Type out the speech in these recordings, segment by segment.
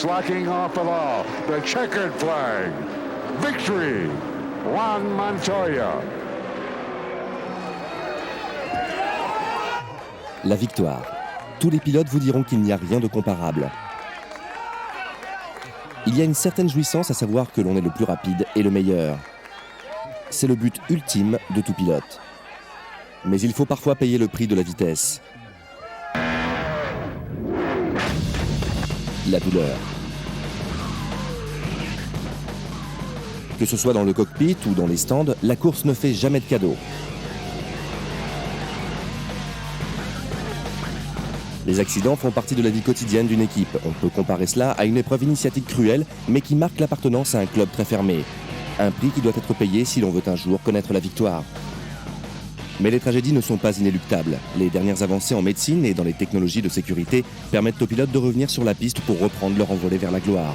slacking off at all. The checkered flag. Victory. Juan Montoya. La victoire. Tous les pilotes vous diront qu'il n'y a rien de comparable. Il y a une certaine jouissance à savoir que l'on est le plus rapide et le meilleur. C'est le but ultime de tout pilote. Mais il faut parfois payer le prix de la vitesse. La douleur. Que ce soit dans le cockpit ou dans les stands, la course ne fait jamais de cadeau. Les accidents font partie de la vie quotidienne d'une équipe. On peut comparer cela à une épreuve initiatique cruelle, mais qui marque l'appartenance à un club très fermé. Un prix qui doit être payé si l'on veut un jour connaître la victoire. Mais les tragédies ne sont pas inéluctables. Les dernières avancées en médecine et dans les technologies de sécurité permettent aux pilotes de revenir sur la piste pour reprendre leur envolée vers la gloire.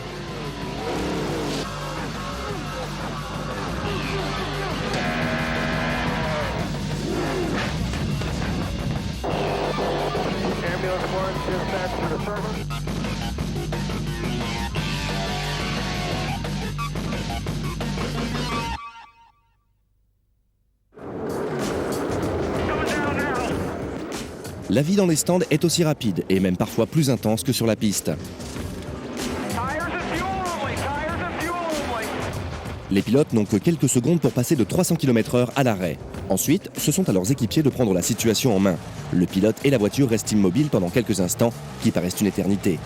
La vie dans les stands est aussi rapide et même parfois plus intense que sur la piste. Les pilotes n'ont que quelques secondes pour passer de 300 km/h à l'arrêt. Ensuite, ce sont à leurs équipiers de prendre la situation en main. Le pilote et la voiture restent immobiles pendant quelques instants, qui paraissent une éternité.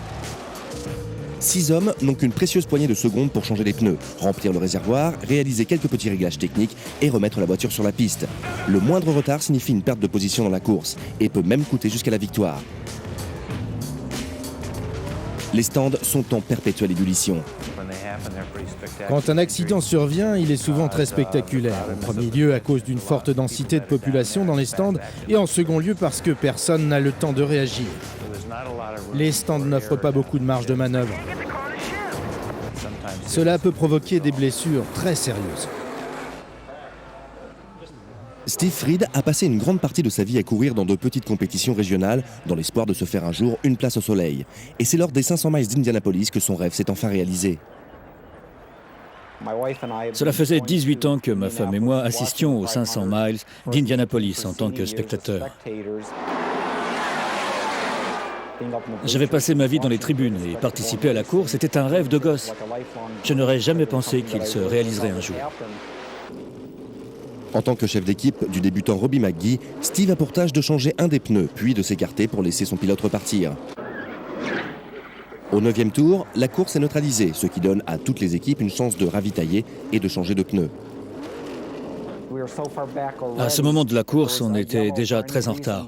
6 hommes n'ont qu'une précieuse poignée de secondes pour changer les pneus, remplir le réservoir, réaliser quelques petits réglages techniques et remettre la voiture sur la piste. Le moindre retard signifie une perte de position dans la course et peut même coûter jusqu'à la victoire. Les stands sont en perpétuelle ébullition. Quand un accident survient, il est souvent très spectaculaire. En premier lieu à cause d'une forte densité de population dans les stands et en second lieu parce que personne n'a le temps de réagir. Les stands n'offrent pas beaucoup de marge de manœuvre. Cela peut provoquer des blessures très sérieuses. Steve Fried a passé une grande partie de sa vie à courir dans de petites compétitions régionales dans l'espoir de se faire un jour une place au soleil. Et c'est lors des 500 miles d'Indianapolis que son rêve s'est enfin réalisé. Cela faisait 18 ans que ma femme et moi assistions aux 500 miles d'Indianapolis en tant que spectateurs. J'avais passé ma vie dans les tribunes et participer à la course, c'était un rêve de gosse. Je n'aurais jamais pensé qu'il se réaliserait un jour. En tant que chef d'équipe du débutant Robbie McGee, Steve a pour tâche de changer un des pneus, puis de s'écarter pour laisser son pilote repartir. Au 9e tour, la course est neutralisée, ce qui donne à toutes les équipes une chance de ravitailler et de changer de pneus. À ce moment de la course, on était déjà très en retard.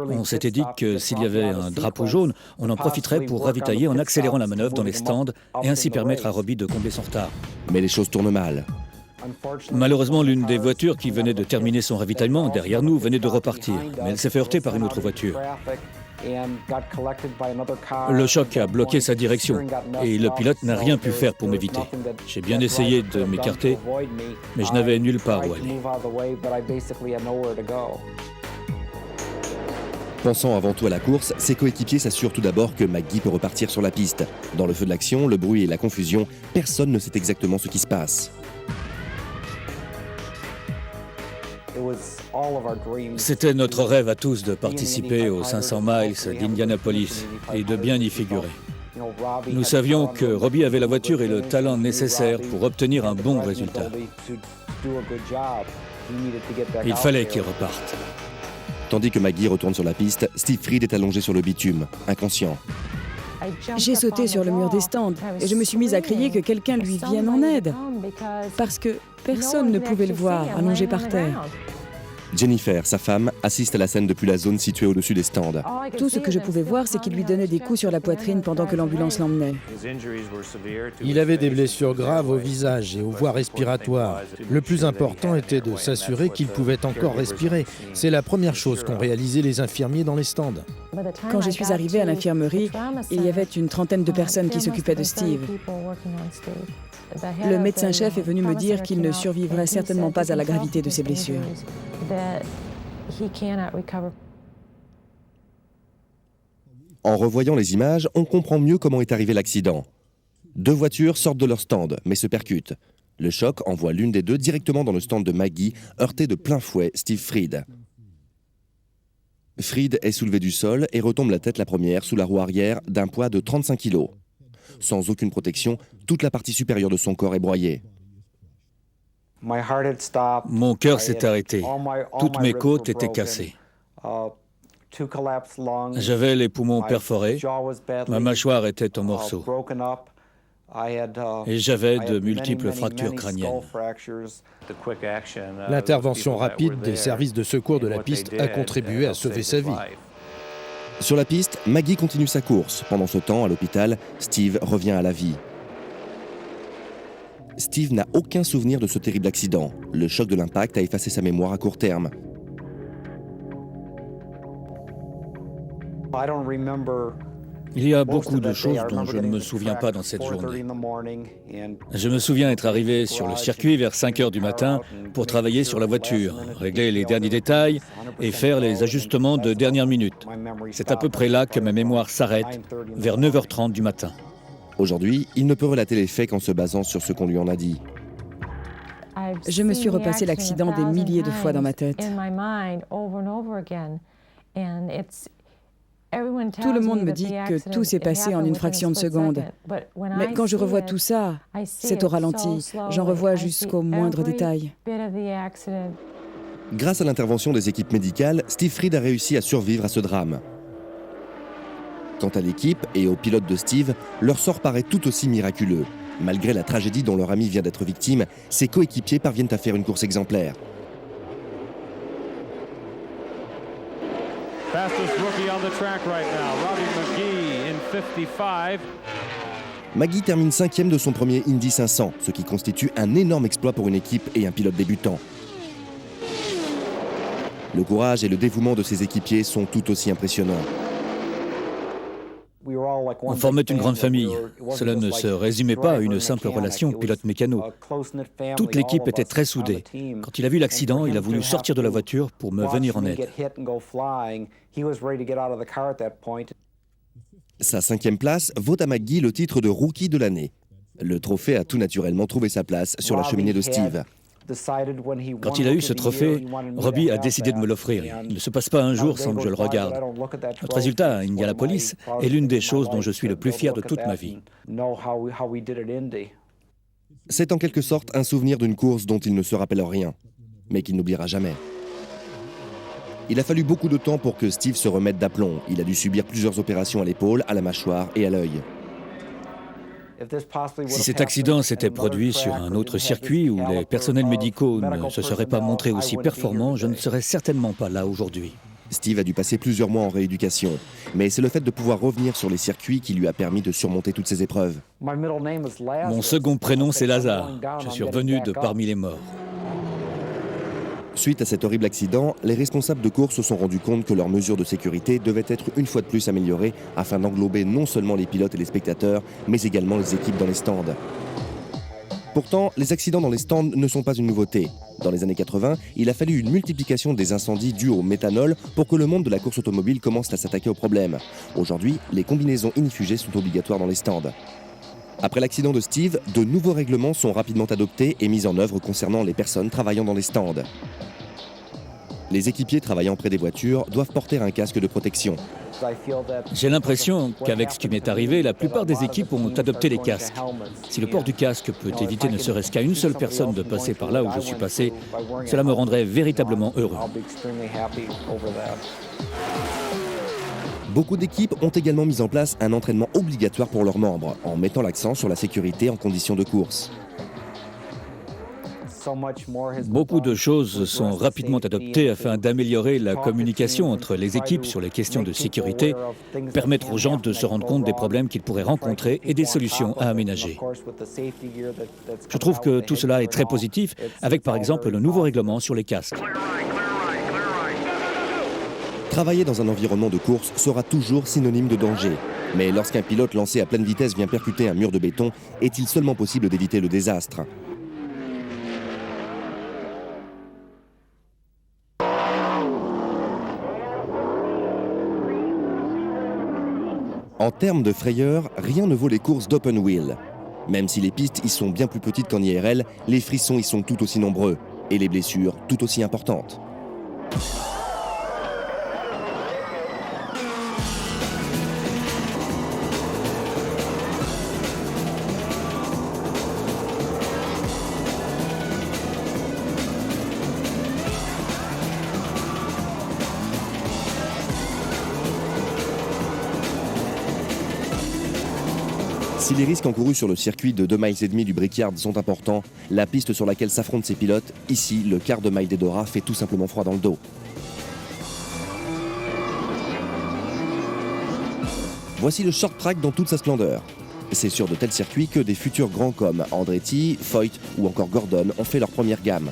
On s'était dit que s'il y avait un drapeau jaune, on en profiterait pour ravitailler en accélérant la manœuvre dans les stands et ainsi permettre à Robbie de combler son retard. Mais les choses tournent mal. Malheureusement, l'une des voitures qui venait de terminer son ravitaillement derrière nous venait de repartir, mais elle s'est fait heurter par une autre voiture. Le choc a bloqué sa direction et le pilote n'a rien pu faire pour m'éviter. J'ai bien essayé de m'écarter, mais je n'avais nulle part où aller. Pensant avant tout à la course, ses coéquipiers s'assurent tout d'abord que McGee peut repartir sur la piste. Dans le feu de l'action, le bruit et la confusion, personne ne sait exactement ce qui se passe. C'était notre rêve à tous de participer aux 500 miles d'Indianapolis et de bien y figurer. Nous savions que Robbie avait la voiture et le talent nécessaire pour obtenir un bon résultat. Il fallait qu'il reparte. Tandis que McGee retourne sur la piste, Steve Fried est allongé sur le bitume, inconscient. J'ai sauté sur le mur des stands et je me suis mise à crier que quelqu'un lui vienne en aide. Parce que personne ne pouvait le voir allongé par terre. Jennifer, sa femme, assiste à la scène depuis la zone située au-dessus des stands. Tout ce que je pouvais voir, c'est qu'il lui donnait des coups sur la poitrine pendant que l'ambulance l'emmenait. Il avait des blessures graves au visage et aux voies respiratoires. Le plus important était de s'assurer qu'il pouvait encore respirer. C'est la première chose qu'ont réalisé les infirmiers dans les stands. Quand je suis arrivée à l'infirmerie, il y avait une trentaine de personnes qui s'occupaient de Steve. Le médecin-chef est venu me dire qu'il ne survivrait certainement pas à la gravité de ses blessures. En revoyant les images, on comprend mieux comment est arrivé l'accident. Deux voitures sortent de leur stand, mais se percutent. Le choc envoie l'une des deux directement dans le stand de Maggie, heurté de plein fouet Steve Fried. Fried est soulevé du sol et retombe la tête la première sous la roue arrière d'un poids de 35 kg. Sans aucune protection, toute la partie supérieure de son corps est broyée. Mon cœur s'est arrêté. Toutes mes côtes étaient cassées. J'avais les poumons perforés. Ma mâchoire était en morceaux. Et j'avais de multiples fractures crâniennes. L'intervention rapide des services de secours de la piste a contribué à sauver sa vie. Sur la piste, Maggie continue sa course. Pendant ce temps, à l'hôpital, Steve revient à la vie. Steve n'a aucun souvenir de ce terrible accident. Le choc de l'impact a effacé sa mémoire à court terme. Il y a beaucoup de choses dont je ne me souviens pas dans cette journée. Je me souviens être arrivé sur le circuit vers 5 heures du matin pour travailler sur la voiture, régler les derniers détails et faire les ajustements de dernière minute. C'est à peu près là que ma mémoire s'arrête, vers 9h30 du matin. Aujourd'hui, il ne peut relater les faits qu'en se basant sur ce qu'on lui en a dit. Je me suis repassé l'accident des milliers de fois dans ma tête. Tout le monde me dit que tout s'est passé en une fraction de seconde. Mais quand je revois tout ça, c'est au ralenti. J'en revois jusqu'au moindre détail. Grâce à l'intervention des équipes médicales, Steve Fried a réussi à survivre à ce drame. Quant à l'équipe et au pilote de Steve, leur sort paraît tout aussi miraculeux. Malgré la tragédie dont leur ami vient d'être victime, ses coéquipiers parviennent à faire une course exemplaire. Maggie termine 5e de son premier Indy 500, ce qui constitue un énorme exploit pour une équipe et un pilote débutant. Le courage et le dévouement de ses équipiers sont tout aussi impressionnants. On formait une grande famille. Cela ne se résumait pas à une simple relation pilote-mécano. Toute l'équipe était très soudée. Quand il a vu l'accident, il a voulu sortir de la voiture pour me venir en aide. Sa 5e place vaut à McGee le titre de rookie de l'année. Le trophée a tout naturellement trouvé sa place sur la cheminée de Steve. Quand il a eu ce trophée, Robbie a décidé de me l'offrir. Il ne se passe pas un jour sans que je le regarde. Notre résultat à Indianapolis est l'une des choses dont je suis le plus fier de toute ma vie. C'est en quelque sorte un souvenir d'une course dont il ne se rappelle rien, mais qu'il n'oubliera jamais. Il a fallu beaucoup de temps pour que Steve se remette d'aplomb. Il a dû subir plusieurs opérations à l'épaule, à la mâchoire et à l'œil. Si cet accident s'était produit sur un autre circuit où les personnels médicaux ne se seraient pas montrés aussi performants, je ne serais certainement pas là aujourd'hui. Steve a dû passer plusieurs mois en rééducation, mais c'est le fait de pouvoir revenir sur les circuits qui lui a permis de surmonter toutes ces épreuves. Mon second prénom, c'est Lazare. Je suis revenu de parmi les morts. Suite à cet horrible accident, les responsables de course se sont rendus compte que leurs mesures de sécurité devaient être une fois de plus améliorées afin d'englober non seulement les pilotes et les spectateurs, mais également les équipes dans les stands. Pourtant, les accidents dans les stands ne sont pas une nouveauté. Dans les années 80, il a fallu une multiplication des incendies dus au méthanol pour que le monde de la course automobile commence à s'attaquer au problème. Aujourd'hui, les combinaisons inifugées sont obligatoires dans les stands. Après l'accident de Steve, de nouveaux règlements sont rapidement adoptés et mis en œuvre concernant les personnes travaillant dans les stands. Les équipiers travaillant près des voitures doivent porter un casque de protection. J'ai l'impression qu'avec ce qui m'est arrivé, la plupart des équipes ont adopté les casques. Si le port du casque peut éviter ne serait-ce qu'à une seule personne de passer par là où je suis passé, cela me rendrait véritablement heureux. Beaucoup d'équipes ont également mis en place un entraînement obligatoire pour leurs membres, en mettant l'accent sur la sécurité en conditions de course. Beaucoup de choses sont rapidement adoptées afin d'améliorer la communication entre les équipes sur les questions de sécurité, permettre aux gens de se rendre compte des problèmes qu'ils pourraient rencontrer et des solutions à aménager. Je trouve que tout cela est très positif, avec par exemple le nouveau règlement sur les casques. Travailler dans un environnement de course sera toujours synonyme de danger. Mais lorsqu'un pilote lancé à pleine vitesse vient percuter un mur de béton, est-il seulement possible d'éviter le désastre ? En termes de frayeur, rien ne vaut les courses d'open wheel. Même si les pistes y sont bien plus petites qu'en IRL, les frissons y sont tout aussi nombreux et les blessures tout aussi importantes. Si les risques encourus sur le circuit de 2,5 miles du Brickyard sont importants, la piste sur laquelle s'affrontent ces pilotes, ici, le quart de mile d'Edora, fait tout simplement froid dans le dos. Voici le short track dans toute sa splendeur. C'est sur de tels circuits que des futurs grands comme Andretti, Foyt ou encore Gordon ont fait leur première gamme.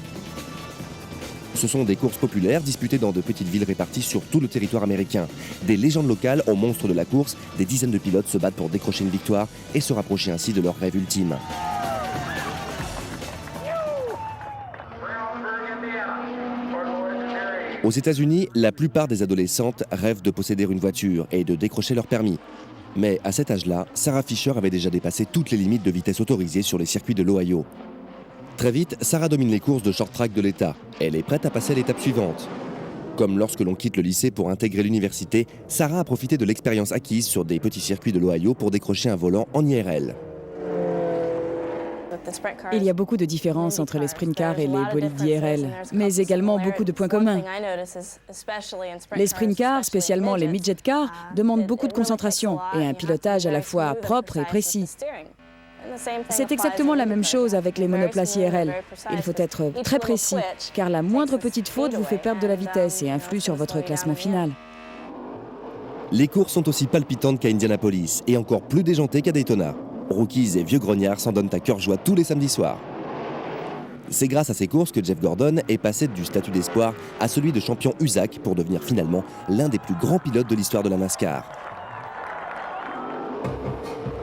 Ce sont des courses populaires disputées dans de petites villes réparties sur tout le territoire américain. Des légendes locales aux monstres de la course, des dizaines de pilotes se battent pour décrocher une victoire et se rapprocher ainsi de leur rêve ultime. Aux États-Unis, la plupart des adolescentes rêvent de posséder une voiture et de décrocher leur permis. Mais à cet âge-là, Sarah Fisher avait déjà dépassé toutes les limites de vitesse autorisées sur les circuits de l'Ohio. Très vite, Sarah domine les courses de short track de l'État. Elle est prête à passer à l'étape suivante. Comme lorsque l'on quitte le lycée pour intégrer l'université, Sarah a profité de l'expérience acquise sur des petits circuits de l'Ohio pour décrocher un volant en IRL. Il y a beaucoup de différences entre les sprint cars et les bolides d'IRL, mais également beaucoup de points communs. Les sprint cars, spécialement les midget cars, demandent beaucoup de concentration et un pilotage à la fois propre et précis. C'est exactement la même chose avec les monoplaces IRL. Il faut être très précis, car la moindre petite faute vous fait perdre de la vitesse et influe sur votre classement final. Les courses sont aussi palpitantes qu'à Indianapolis et encore plus déjantées qu'à Daytona. Rookies et vieux grognards s'en donnent à cœur joie tous les samedis soirs. C'est grâce à ces courses que Jeff Gordon est passé du statut d'espoir à celui de champion USAC pour devenir finalement l'un des plus grands pilotes de l'histoire de la NASCAR.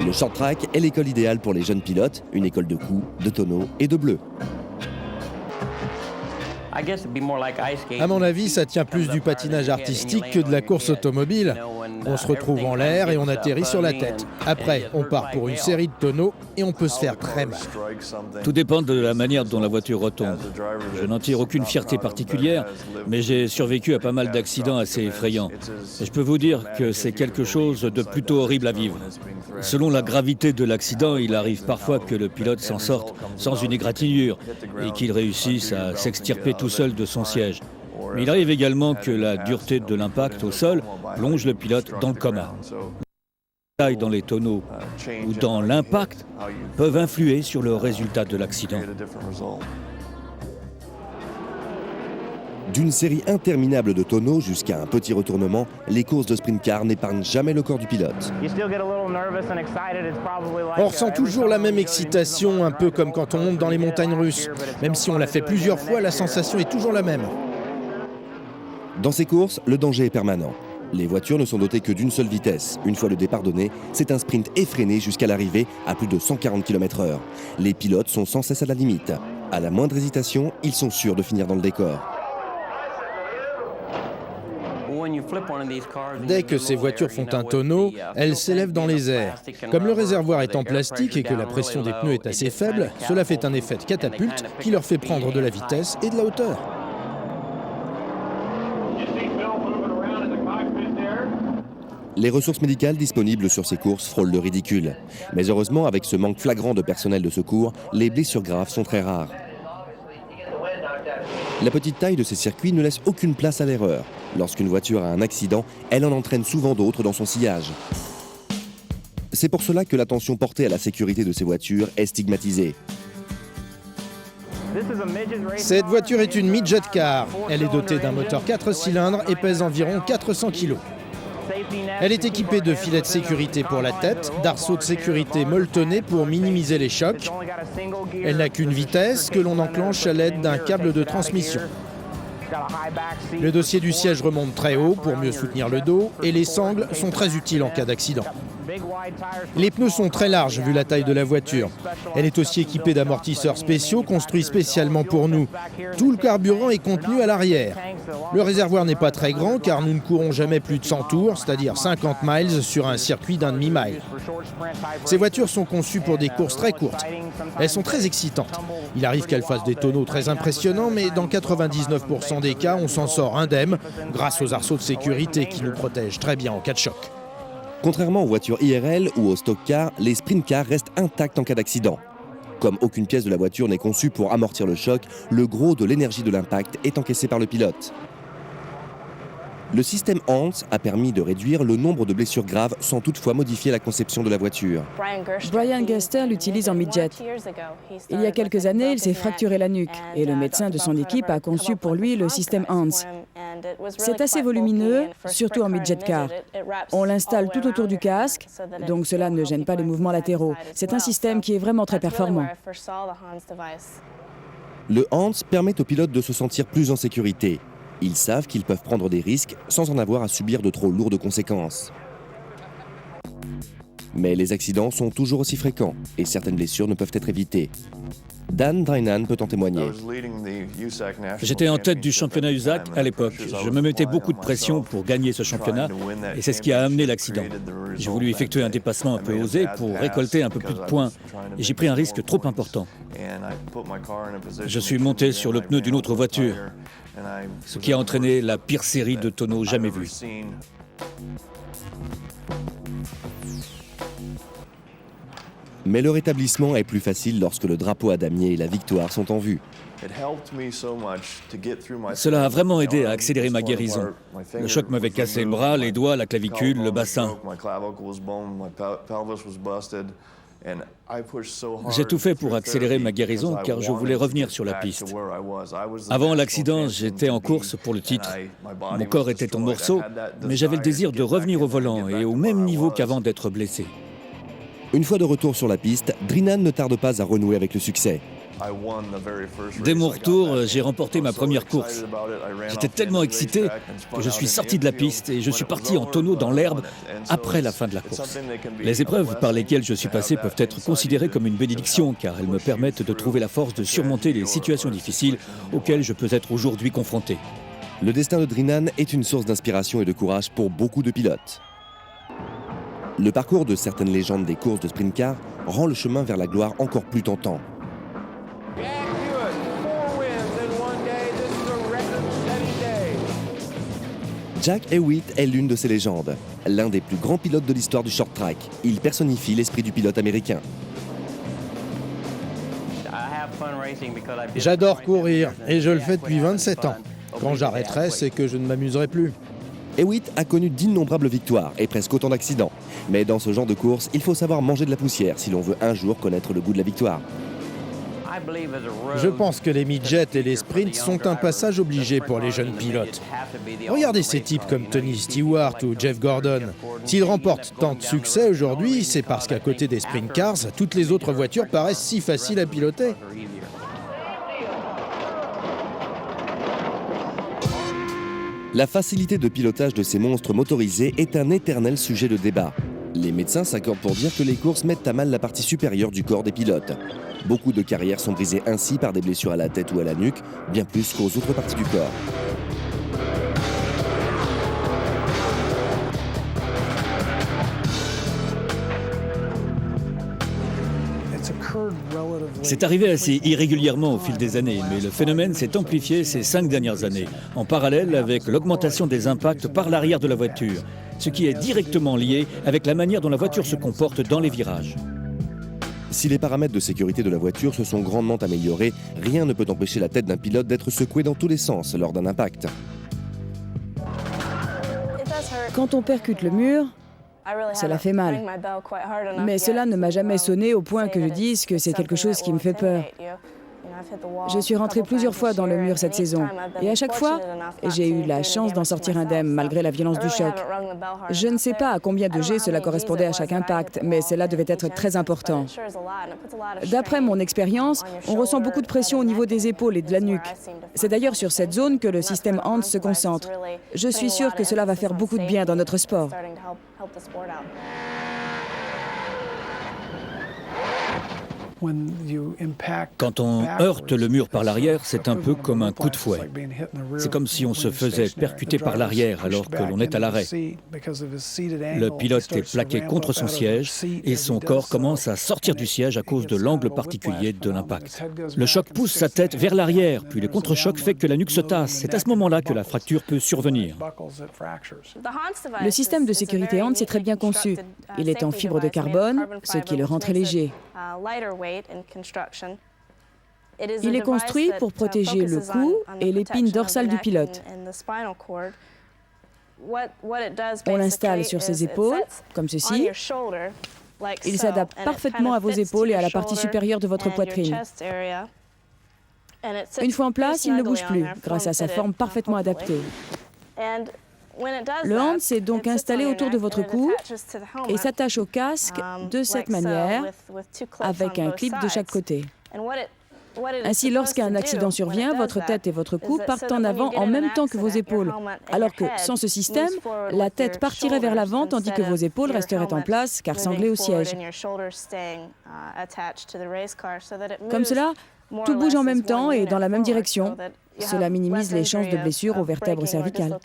Le short track est l'école idéale pour les jeunes pilotes, une école de coups, de tonneaux et de bleus. À mon avis, ça tient plus du patinage artistique que de la course automobile. On se retrouve en l'air et on atterrit sur la tête. Après, on part pour une série de tonneaux et on peut se faire très mal. Tout dépend de la manière dont la voiture retombe. Je n'en tire aucune fierté particulière, mais j'ai survécu à pas mal d'accidents assez effrayants. Et je peux vous dire que c'est quelque chose de plutôt horrible à vivre. Selon la gravité de l'accident, il arrive parfois que le pilote s'en sorte sans une égratignure et qu'il réussisse à s'extirper tout seul de son siège. Mais il arrive également que la dureté de l'impact au sol plonge le pilote dans le coma. La taille dans les tonneaux ou dans l'impact peuvent influer sur le résultat de l'accident. D'une série interminable de tonneaux jusqu'à un petit retournement, les courses de sprint car n'épargnent jamais le corps du pilote. On ressent toujours la même excitation, un peu comme quand on monte dans les montagnes russes. Même si on l'a fait plusieurs fois, la sensation est toujours la même. Dans ces courses, le danger est permanent. Les voitures ne sont dotées que d'une seule vitesse. Une fois le départ donné, c'est un sprint effréné jusqu'à l'arrivée à plus de 140 km/h. Les pilotes sont sans cesse à la limite. À la moindre hésitation, ils sont sûrs de finir dans le décor. Dès que ces voitures font un tonneau, elles s'élèvent dans les airs. Comme le réservoir est en plastique et que la pression des pneus est assez faible, cela fait un effet de catapulte qui leur fait prendre de la vitesse et de la hauteur. Les ressources médicales disponibles sur ces courses frôlent le ridicule. Mais heureusement, avec ce manque flagrant de personnel de secours, les blessures graves sont très rares. La petite taille de ces circuits ne laisse aucune place à l'erreur. Lorsqu'une voiture a un accident, elle en entraîne souvent d'autres dans son sillage. C'est pour cela que l'attention portée à la sécurité de ces voitures est stigmatisée. Cette voiture est une midget car. Elle est dotée d'un moteur 4 cylindres et pèse environ 400 kg. Elle est équipée de filets de sécurité pour la tête, d'arceaux de sécurité molletonnés pour minimiser les chocs. Elle n'a qu'une vitesse que l'on enclenche à l'aide d'un câble de transmission. Le dossier du siège remonte très haut pour mieux soutenir le dos et les sangles sont très utiles en cas d'accident. Les pneus sont très larges vu la taille de la voiture. Elle est aussi équipée d'amortisseurs spéciaux construits spécialement pour nous. Tout le carburant est contenu à l'arrière. Le réservoir n'est pas très grand car nous ne courons jamais plus de 100 tours, c'est-à-dire 50 miles sur un circuit d'1,5 mile. Ces voitures sont conçues pour des courses très courtes. Elles sont très excitantes. Il arrive qu'elles fassent des tonneaux très impressionnants, mais dans 99% des cas, on s'en sort indemne grâce aux arceaux de sécurité qui nous protègent très bien en cas de choc. Contrairement aux voitures IRL ou aux stock cars, les sprint cars restent intacts en cas d'accident. Comme aucune pièce de la voiture n'est conçue pour amortir le choc, le gros de l'énergie de l'impact est encaissé par le pilote. Le système Hans a permis de réduire le nombre de blessures graves sans toutefois modifier la conception de la voiture. Brian Gerster l'utilise en midget. Il y a quelques années, il s'est fracturé la nuque et le médecin de son équipe a conçu pour lui le système Hans. C'est assez volumineux, surtout en midget car. On l'installe tout autour du casque, donc cela ne gêne pas les mouvements latéraux. C'est un système qui est vraiment très performant. Le Hans permet aux pilotes de se sentir plus en sécurité. Ils savent qu'ils peuvent prendre des risques sans en avoir à subir de trop lourdes conséquences. Mais les accidents sont toujours aussi fréquents et certaines blessures ne peuvent être évitées. Dan Drinan peut en témoigner. J'étais en tête du championnat USAC à l'époque. Je me mettais beaucoup de pression pour gagner ce championnat et c'est ce qui a amené l'accident. J'ai voulu effectuer un dépassement un peu osé pour récolter un peu plus de points et j'ai pris un risque trop important. Je suis monté sur le pneu d'une autre voiture, ce qui a entraîné la pire série de tonneaux jamais vus. Mais le rétablissement est plus facile lorsque le drapeau à damier et la victoire sont en vue. Cela a vraiment aidé à accélérer ma guérison. Le choc m'avait cassé le bras, les doigts, la clavicule, le bassin. J'ai tout fait pour accélérer ma guérison car je voulais revenir sur la piste. Avant l'accident, j'étais en course pour le titre. Mon corps était en morceaux, mais j'avais le désir de revenir au volant et au même niveau qu'avant d'être blessé. Une fois de retour sur la piste, Drinan ne tarde pas à renouer avec le succès. Dès mon retour, j'ai remporté ma première course. J'étais tellement excité que je suis sorti de la piste et je suis parti en tonneau dans l'herbe après la fin de la course. Les épreuves par lesquelles je suis passé peuvent être considérées comme une bénédiction car elles me permettent de trouver la force de surmonter les situations difficiles auxquelles je peux être aujourd'hui confronté. Le destin de Drinan est une source d'inspiration et de courage pour beaucoup de pilotes. Le parcours de certaines légendes des courses de sprint car rend le chemin vers la gloire encore plus tentant. Jack Hewitt est l'une de ces légendes, l'un des plus grands pilotes de l'histoire du short track. Il personnifie l'esprit du pilote américain. J'adore courir et je le fais depuis 27 ans. Quand j'arrêterai, c'est que je ne m'amuserai plus. Hewitt a connu d'innombrables victoires et presque autant d'accidents. Mais dans ce genre de course, il faut savoir manger de la poussière si l'on veut un jour connaître le goût de la victoire. Je pense que les midgets et les sprints sont un passage obligé pour les jeunes pilotes. Regardez ces types comme Tony Stewart ou Jeff Gordon. S'ils remportent tant de succès aujourd'hui, c'est parce qu'à côté des sprint cars, toutes les autres voitures paraissent si faciles à piloter. La facilité de pilotage de ces monstres motorisés est un éternel sujet de débat. Les médecins s'accordent pour dire que les courses mettent à mal la partie supérieure du corps des pilotes. Beaucoup de carrières sont brisées ainsi par des blessures à la tête ou à la nuque, bien plus qu'aux autres parties du corps. C'est arrivé assez irrégulièrement au fil des années, mais le phénomène s'est amplifié ces 5 dernières années, en parallèle avec l'augmentation des impacts par l'arrière de la voiture, ce qui est directement lié avec la manière dont la voiture se comporte dans les virages. Si les paramètres de sécurité de la voiture se sont grandement améliorés, rien ne peut empêcher la tête d'un pilote d'être secouée dans tous les sens lors d'un impact. Quand on percute le mur, cela fait mal. Mais cela ne m'a jamais sonné au point que je dise que c'est quelque chose qui me fait peur. Je suis rentré plusieurs fois dans le mur cette saison et à chaque fois, j'ai eu la chance d'en sortir indemne malgré la violence du choc. Je ne sais pas à combien de G cela correspondait à chaque impact, mais cela devait être très important. D'après mon expérience, on ressent beaucoup de pression au niveau des épaules et de la nuque. C'est d'ailleurs sur cette zone que le système Hans se concentre. Je suis sûre que cela va faire beaucoup de bien dans notre sport. Quand on heurte le mur par l'arrière, c'est un peu comme un coup de fouet. C'est comme si on se faisait percuter par l'arrière alors que l'on est à l'arrêt. Le pilote est plaqué contre son siège et son corps commence à sortir du siège à cause de l'angle particulier de l'impact. Le choc pousse sa tête vers l'arrière, puis le contre-choc fait que la nuque se tasse. C'est à ce moment-là que la fracture peut survenir. Le système de sécurité Hans est très bien conçu. Il est en fibre de carbone, ce qui le rend très léger. Il est construit pour protéger le cou et l'épine dorsale du pilote. On l'installe sur ses épaules, comme ceci. Il s'adapte parfaitement à vos épaules et à la partie supérieure de votre poitrine. Une fois en place, il ne bouge plus, grâce à sa forme parfaitement adaptée. Le Hans est donc installé autour de votre cou et s'attache au casque de cette manière, avec un clip de chaque côté. Ainsi, lorsqu'un accident survient, votre tête et votre cou partent en avant en même temps que vos épaules. Alors que, sans ce système, la tête partirait vers l'avant tandis que vos épaules resteraient en place car sanglées au siège. Comme cela, tout bouge en même temps et dans la même direction. Cela minimise les chances de blessures aux vertèbres cervicales.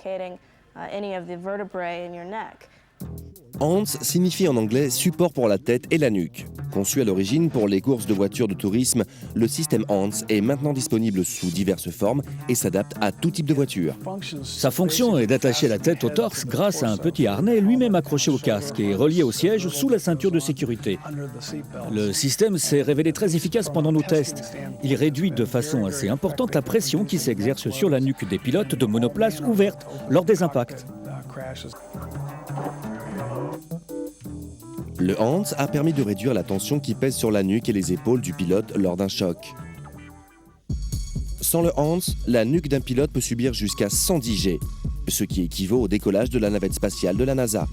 Hans signifie en anglais support pour la tête et la nuque. Conçu à l'origine pour les courses de voitures de tourisme, le système Hans est maintenant disponible sous diverses formes et s'adapte à tout type de voiture. Sa fonction est d'attacher la tête au torse grâce à un petit harnais lui-même accroché au casque et relié au siège sous la ceinture de sécurité. Le système s'est révélé très efficace pendant nos tests. Il réduit de façon assez importante la pression qui s'exerce sur la nuque des pilotes de monoplace ouvertes lors des impacts. Le Hans a permis de réduire la tension qui pèse sur la nuque et les épaules du pilote lors d'un choc. Sans le Hans, la nuque d'un pilote peut subir jusqu'à 110 G, ce qui équivaut au décollage de la navette spatiale de la NASA.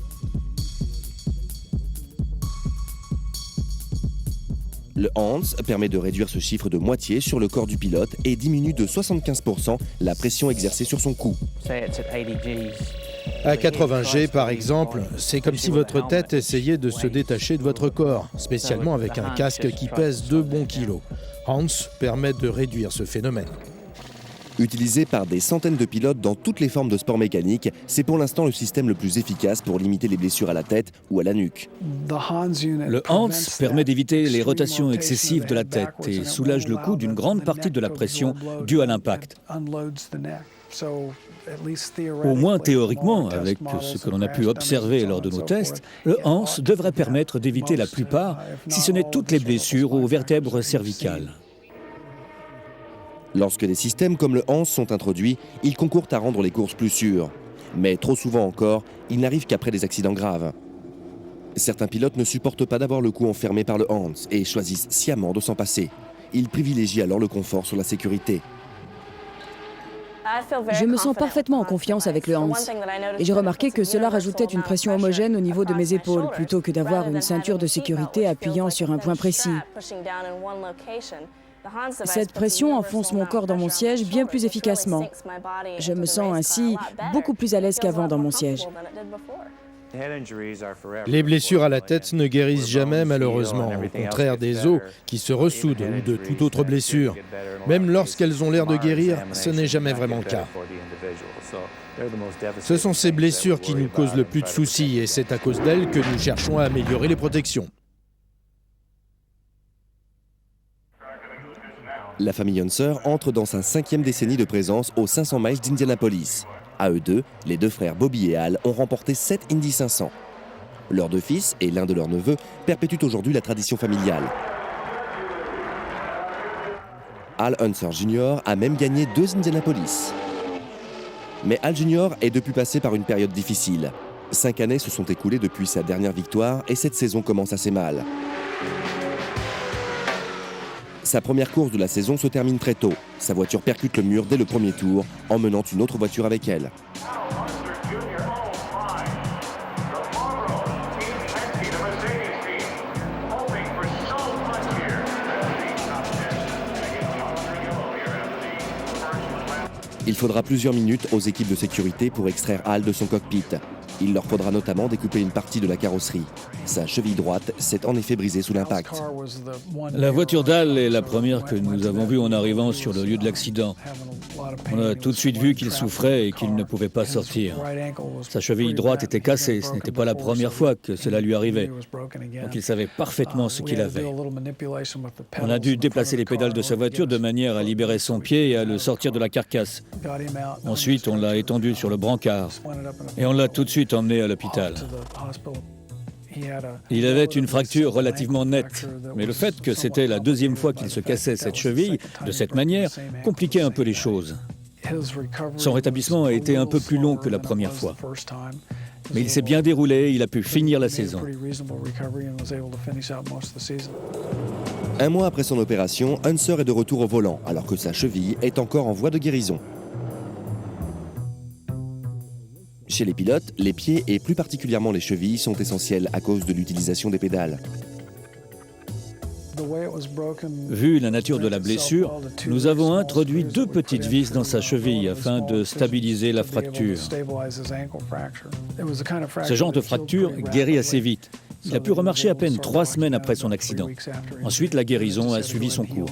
Le Hans permet de réduire ce chiffre de moitié sur le corps du pilote et diminue de 75% la pression exercée sur son cou. À 80 G, par exemple, c'est comme si votre tête essayait de se détacher de votre corps, spécialement avec un casque qui pèse 2 bons kilos. Hans permet de réduire ce phénomène. Utilisé par des centaines de pilotes dans toutes les formes de sport mécanique, c'est pour l'instant le système le plus efficace pour limiter les blessures à la tête ou à la nuque. Le Hans permet d'éviter les rotations excessives de la tête et soulage le cou d'une grande partie de la pression due à l'impact. Au moins théoriquement, avec ce que l'on a pu observer lors de nos tests, le Hans devrait permettre d'éviter la plupart, si ce n'est toutes les blessures aux vertèbres cervicales. Lorsque des systèmes comme le Hans sont introduits, ils concourent à rendre les courses plus sûres. Mais trop souvent encore, ils n'arrivent qu'après des accidents graves. Certains pilotes ne supportent pas d'avoir le cou enfermé par le Hans et choisissent sciemment de s'en passer. Ils privilégient alors le confort sur la sécurité. Je me sens parfaitement en confiance avec le Hans. Et j'ai remarqué que cela rajoutait une pression homogène au niveau de mes épaules, plutôt que d'avoir une ceinture de sécurité appuyant sur un point précis. Cette pression enfonce mon corps dans mon siège bien plus efficacement. Je me sens ainsi beaucoup plus à l'aise qu'avant dans mon siège. Les blessures à la tête ne guérissent jamais, malheureusement, au contraire des os qui se ressoudent ou de toute autre blessure. Même lorsqu'elles ont l'air de guérir, ce n'est jamais vraiment le cas. Ce sont ces blessures qui nous causent le plus de soucis et c'est à cause d'elles que nous cherchons à améliorer les protections. La famille Unser entre dans sa 5e décennie de présence aux 500 miles d'Indianapolis. À eux deux, les deux frères Bobby et Al ont remporté 7 Indy 500. Leurs 2 fils et l'un de leurs neveux perpétuent aujourd'hui la tradition familiale. Al Unser Jr. a même gagné 2 Indianapolis. Mais Al Jr. est depuis passé par une période difficile. 5 années se sont écoulées depuis sa dernière victoire et cette saison commence assez mal. Sa première course de la saison se termine très tôt. Sa voiture percute le mur dès le premier tour, emmenant une autre voiture avec elle. Il faudra plusieurs minutes aux équipes de sécurité pour extraire Al de son cockpit. Il leur faudra notamment découper une partie de la carrosserie. Sa cheville droite s'est en effet brisée sous l'impact. La voiture d'Al est la première que nous avons vue en arrivant sur le lieu de l'accident. On a tout de suite vu qu'il souffrait et qu'il ne pouvait pas sortir. Sa cheville droite était cassée, ce n'était pas la première fois que cela lui arrivait. Donc il savait parfaitement ce qu'il avait. On a dû déplacer les pédales de sa voiture de manière à libérer son pied et à le sortir de la carcasse. Ensuite, on l'a étendu sur le brancard et on l'a tout de suite emmené à l'hôpital. Il avait une fracture relativement nette, mais le fait que c'était la deuxième fois qu'il se cassait cette cheville, de cette manière, compliquait un peu les choses. Son rétablissement a été un peu plus long que la première fois. Mais il s'est bien déroulé et il a pu finir la saison. Un mois après son opération, Unser est de retour au volant, alors que sa cheville est encore en voie de guérison. Chez les pilotes, les pieds et plus particulièrement les chevilles sont essentiels à cause de l'utilisation des pédales. Vu la nature de la blessure, nous avons introduit 2 petites vis dans sa cheville afin de stabiliser la fracture. Ce genre de fracture guérit assez vite. Il a pu remarcher à peine 3 semaines après son accident. Ensuite, la guérison a suivi son cours.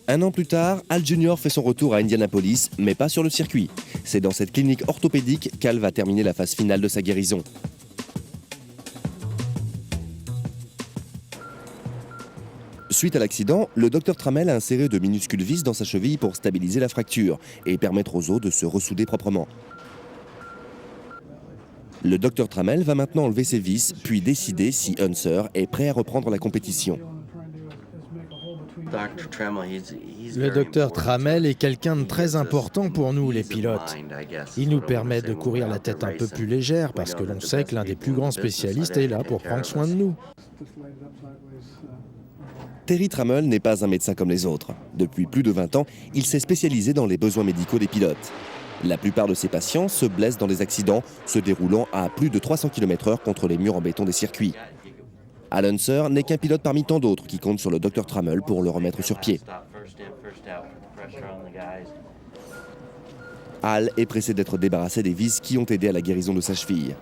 Un an plus tard, Al Jr. fait son retour à Indianapolis, mais pas sur le circuit. C'est dans cette clinique orthopédique qu'Al va terminer la phase finale de sa guérison. Suite à l'accident, le Dr Trammell a inséré de minuscules vis dans sa cheville pour stabiliser la fracture et permettre aux os de se ressouder proprement. Le Dr Trammell va maintenant enlever ses vis, puis décider si Unser est prêt à reprendre la compétition. Le docteur Trammell est quelqu'un de très important pour nous, les pilotes. Il nous permet de courir la tête un peu plus légère parce que l'on sait que l'un des plus grands spécialistes est là pour prendre soin de nous. Terry Trammell n'est pas un médecin comme les autres. Depuis plus de 20 ans, il s'est spécialisé dans les besoins médicaux des pilotes. La plupart de ses patients se blessent dans des accidents se déroulant à plus de 300 km/h contre les murs en béton des circuits. Al Unser n'est qu'un pilote parmi tant d'autres qui comptent sur le Dr Trammell pour le remettre sur pied. Al est pressé d'être débarrassé des vis qui ont aidé à la guérison de sa cheville.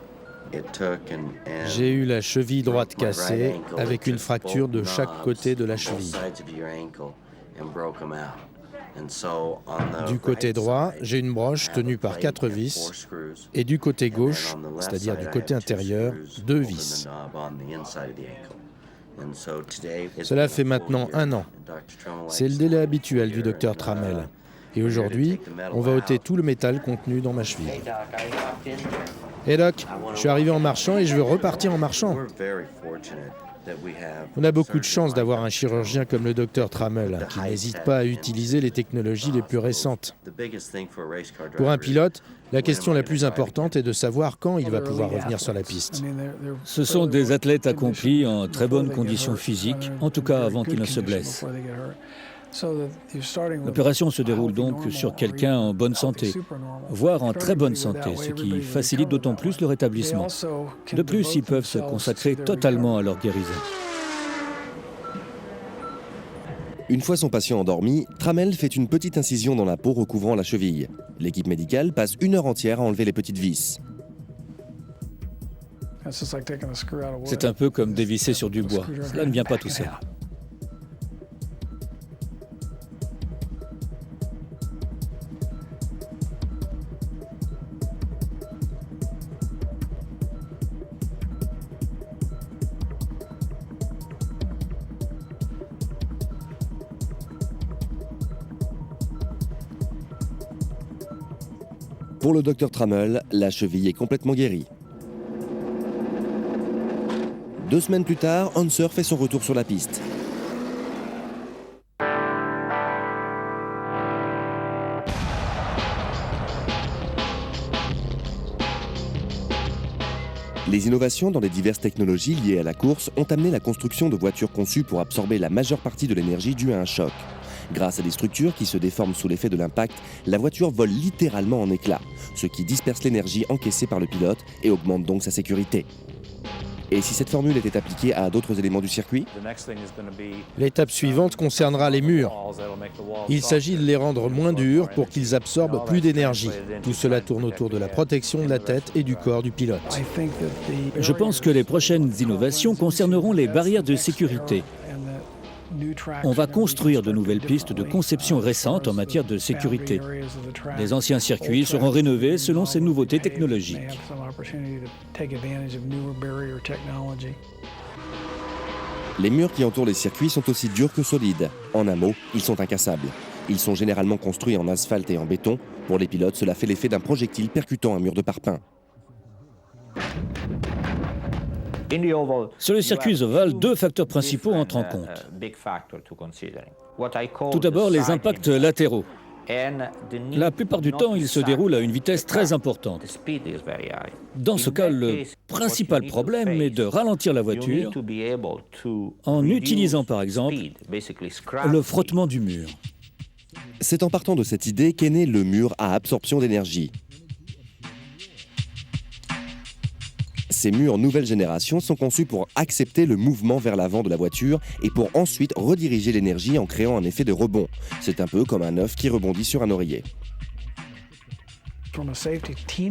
J'ai eu la cheville droite cassée avec une fracture de chaque côté de la cheville. Du côté droit, j'ai une broche tenue par 4 vis et du côté gauche, c'est-à-dire du côté intérieur, 2 vis. Cela fait maintenant 1 an. C'est le délai habituel du docteur Trammell. Et aujourd'hui, on va ôter tout le métal contenu dans ma cheville. Hey Doc, je suis arrivé en marchant et je veux repartir en marchant. On a beaucoup de chance d'avoir un chirurgien comme le docteur Trammell, qui n'hésite pas à utiliser les technologies les plus récentes. Pour un pilote, la question la plus importante est de savoir quand il va pouvoir revenir sur la piste. Ce sont des athlètes accomplis en très bonnes conditions physiques, en tout cas avant qu'ils ne se blessent. L'opération se déroule donc sur quelqu'un en bonne santé, voire en très bonne santé, ce qui facilite d'autant plus le rétablissement. De plus, ils peuvent se consacrer totalement à leur guérison. Une fois son patient endormi, Trammell fait une petite incision dans la peau recouvrant la cheville. L'équipe médicale passe 1 heure entière à enlever les petites vis. C'est un peu comme dévisser sur du bois. Cela ne vient pas tout seul. Pour le Dr Trammell, la cheville est complètement guérie. 2 semaines plus tard, Unser fait son retour sur la piste. Les innovations dans les diverses technologies liées à la course ont amené la construction de voitures conçues pour absorber la majeure partie de l'énergie due à un choc. Grâce à des structures qui se déforment sous l'effet de l'impact, la voiture vole littéralement en éclats, ce qui disperse l'énergie encaissée par le pilote et augmente donc sa sécurité. Et si cette formule était appliquée à d'autres éléments du circuit? L'étape suivante concernera les murs. Il s'agit de les rendre moins durs pour qu'ils absorbent plus d'énergie. Tout cela tourne autour de la protection de la tête et du corps du pilote. Je pense que les prochaines innovations concerneront les barrières de sécurité. On va construire de nouvelles pistes de conception récentes en matière de sécurité. Les anciens circuits seront rénovés selon ces nouveautés technologiques. Les murs qui entourent les circuits sont aussi durs que solides. En un mot, ils sont incassables. Ils sont généralement construits en asphalte et en béton. Pour les pilotes, cela fait l'effet d'un projectile percutant un mur de parpaing. Sur le circuit ovale, deux facteurs principaux entrent en compte. Tout d'abord, les impacts latéraux. La plupart du temps, ils se déroulent à une vitesse très importante. Dans ce cas, le principal problème est de ralentir la voiture en utilisant par exemple le frottement du mur. C'est en partant de cette idée qu'est né le mur à absorption d'énergie. Ces murs nouvelle génération sont conçus pour accepter le mouvement vers l'avant de la voiture et pour ensuite rediriger l'énergie en créant un effet de rebond. C'est un peu comme un œuf qui rebondit sur un oreiller.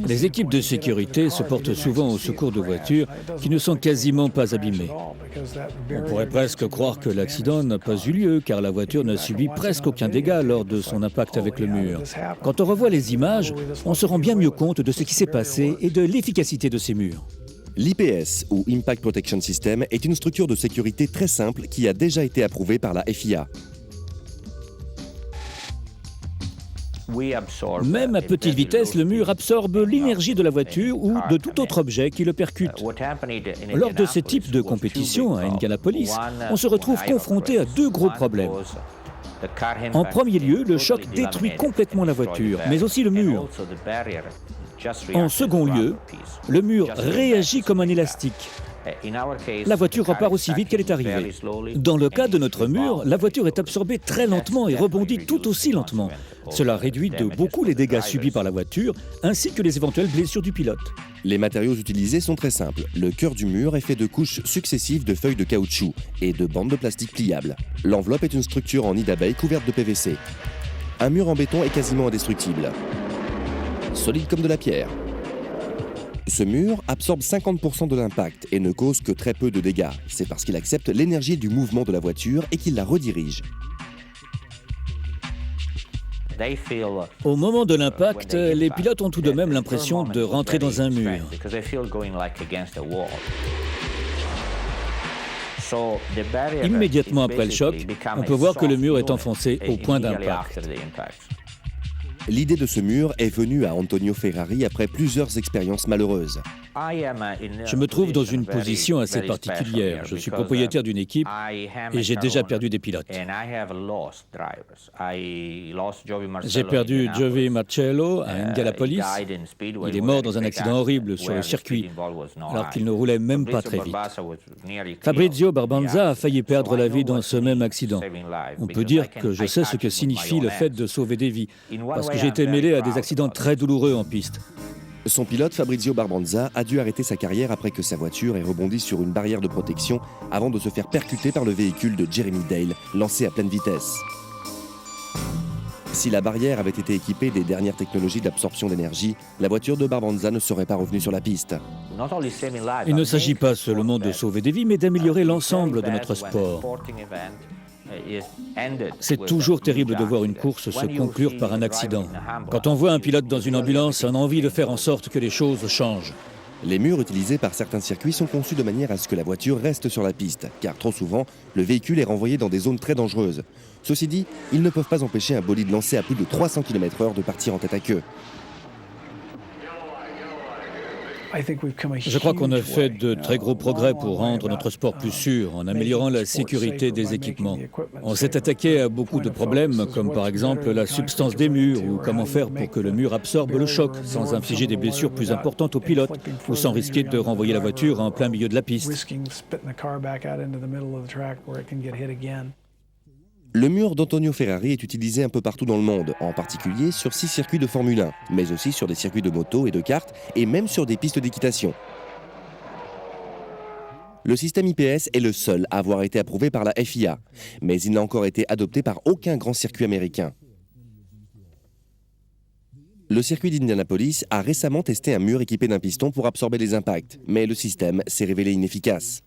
Les équipes de sécurité se portent souvent au secours de voitures qui ne sont quasiment pas abîmées. On pourrait presque croire que l'accident n'a pas eu lieu car la voiture n'a subi presque aucun dégât lors de son impact avec le mur. Quand on revoit les images, on se rend bien mieux compte de ce qui s'est passé et de l'efficacité de ces murs. L'IPS, ou Impact Protection System, est une structure de sécurité très simple qui a déjà été approuvée par la FIA. Même à petite vitesse, le mur absorbe l'énergie de la voiture ou de tout autre objet qui le percute. Lors de ce type de compétition à Indianapolis, on se retrouve confronté à deux gros problèmes. En premier lieu, le choc détruit complètement la voiture, mais aussi le mur. En second lieu, le mur réagit comme un élastique. La voiture repart aussi vite qu'elle est arrivée. Dans le cas de notre mur, la voiture est absorbée très lentement et rebondit tout aussi lentement. Cela réduit de beaucoup les dégâts subis par la voiture, ainsi que les éventuelles blessures du pilote. Les matériaux utilisés sont très simples. Le cœur du mur est fait de couches successives de feuilles de caoutchouc et de bandes de plastique pliables. L'enveloppe est une structure en nid d'abeille couverte de PVC. Un mur en béton est quasiment indestructible. Solide comme de la pierre. Ce mur absorbe 50% de l'impact et ne cause que très peu de dégâts. C'est parce qu'il accepte l'énergie du mouvement de la voiture et qu'il la redirige. Au moment de l'impact, les pilotes ont tout de même l'impression de rentrer dans un mur. Immédiatement après le choc, on peut voir que le mur est enfoncé au point d'impact. L'idée de ce mur est venue à Antonio Ferrari après plusieurs expériences malheureuses. Je me trouve dans une position assez particulière. Je suis propriétaire d'une équipe et j'ai déjà perdu des pilotes. J'ai perdu Joey Marcello à Indianapolis. Il est mort dans un accident horrible sur le circuit, alors qu'il ne roulait même pas très vite. Fabrizio Barbanza a failli perdre la vie dans ce même accident. On peut dire que je sais ce que signifie le fait de sauver des vies, parce que j'ai été mêlé à des accidents très douloureux en piste. Son pilote, Fabrizio Barbanza, a dû arrêter sa carrière après que sa voiture ait rebondi sur une barrière de protection avant de se faire percuter par le véhicule de Jeremy Dale, lancé à pleine vitesse. Si la barrière avait été équipée des dernières technologies d'absorption d'énergie, la voiture de Barbanza ne serait pas revenue sur la piste. Il ne s'agit pas seulement de sauver des vies, mais d'améliorer l'ensemble de notre sport. C'est toujours terrible de voir une course se conclure par un accident. Quand on voit un pilote dans une ambulance, on a envie de faire en sorte que les choses changent. Les murs utilisés par certains circuits sont conçus de manière à ce que la voiture reste sur la piste, car trop souvent, le véhicule est renvoyé dans des zones très dangereuses. Ceci dit, ils ne peuvent pas empêcher un bolide lancé à plus de 300 km/h de partir en tête à queue. Je crois qu'on a fait de très gros progrès pour rendre notre sport plus sûr, en améliorant la sécurité des équipements. On s'est attaqué à beaucoup de problèmes, comme par exemple la substance des murs, ou comment faire pour que le mur absorbe le choc, sans infliger des blessures plus importantes aux pilotes, ou sans risquer de renvoyer la voiture en plein milieu de la piste. Le mur d'Antonio Ferrari est utilisé un peu partout dans le monde, en particulier sur 6 circuits de Formule 1, mais aussi sur des circuits de moto et de kart, et même sur des pistes d'équitation. Le système IPS est le seul à avoir été approuvé par la FIA, mais il n'a encore été adopté par aucun grand circuit américain. Le circuit d'Indianapolis a récemment testé un mur équipé d'un piston pour absorber les impacts, mais le système s'est révélé inefficace.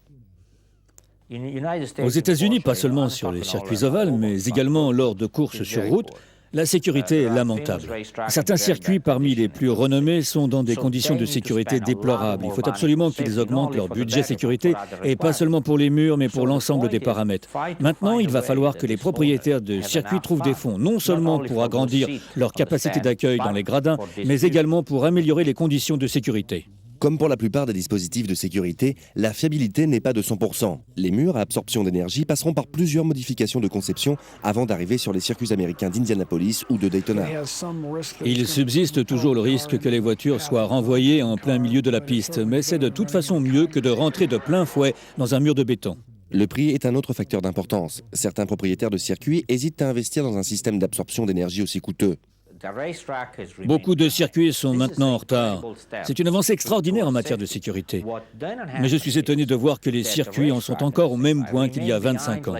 Aux États-Unis, pas seulement sur les circuits ovales, mais également lors de courses sur route, la sécurité est lamentable. Certains circuits parmi les plus renommés sont dans des conditions de sécurité déplorables. Il faut absolument qu'ils augmentent leur budget sécurité, et pas seulement pour les murs, mais pour l'ensemble des paramètres. Maintenant, il va falloir que les propriétaires de circuits trouvent des fonds, non seulement pour agrandir leur capacité d'accueil dans les gradins, mais également pour améliorer les conditions de sécurité. Comme pour la plupart des dispositifs de sécurité, la fiabilité n'est pas de 100%. Les murs à absorption d'énergie passeront par plusieurs modifications de conception avant d'arriver sur les circuits américains d'Indianapolis ou de Daytona. Il subsiste toujours le risque que les voitures soient renvoyées en plein milieu de la piste, mais c'est de toute façon mieux que de rentrer de plein fouet dans un mur de béton. Le prix est un autre facteur d'importance. Certains propriétaires de circuits hésitent à investir dans un système d'absorption d'énergie aussi coûteux. Beaucoup de circuits sont maintenant en retard. C'est une avancée extraordinaire en matière de sécurité. Mais je suis étonné de voir que les circuits en sont encore au même point qu'il y a 25 ans.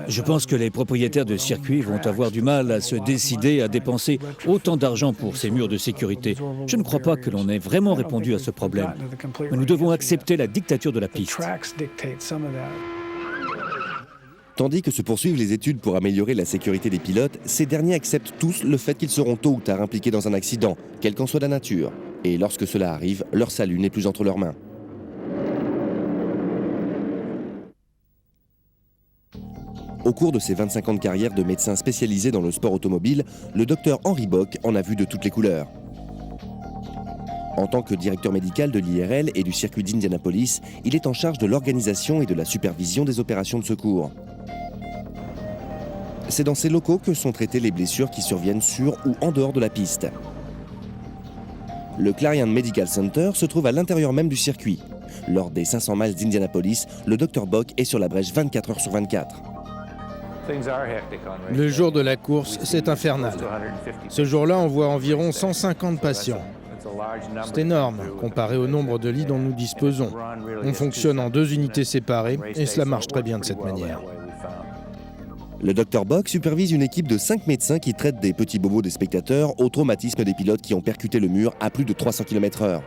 Je pense que les propriétaires de circuits vont avoir du mal à se décider à dépenser autant d'argent pour ces murs de sécurité. Je ne crois pas que l'on ait vraiment répondu à ce problème. Mais nous devons accepter la dictature de la piste. Tandis que se poursuivent les études pour améliorer la sécurité des pilotes, ces derniers acceptent tous le fait qu'ils seront tôt ou tard impliqués dans un accident, quelle qu'en soit la nature. Et lorsque cela arrive, leur salut n'est plus entre leurs mains. Au cours de ses 25 ans de carrière de médecin spécialisé dans le sport automobile, le docteur Henry Bock en a vu de toutes les couleurs. En tant que directeur médical de l'IRL et du circuit d'Indianapolis, il est en charge de l'organisation et de la supervision des opérations de secours. C'est dans ces locaux que sont traitées les blessures qui surviennent sur ou en dehors de la piste. Le Clarion Medical Center se trouve à l'intérieur même du circuit. Lors des 500 miles d'Indianapolis, le Dr Bock est sur la brèche 24 heures sur 24. Le jour de la course, c'est infernal. Ce jour-là, on voit environ 150 patients. C'est énorme, comparé au nombre de lits dont nous disposons. On fonctionne en 2 unités séparées et cela marche très bien de cette manière. Le Dr Bock supervise une équipe de 5 médecins qui traitent des petits bobos des spectateurs au traumatisme des pilotes qui ont percuté le mur à plus de 300 km/h.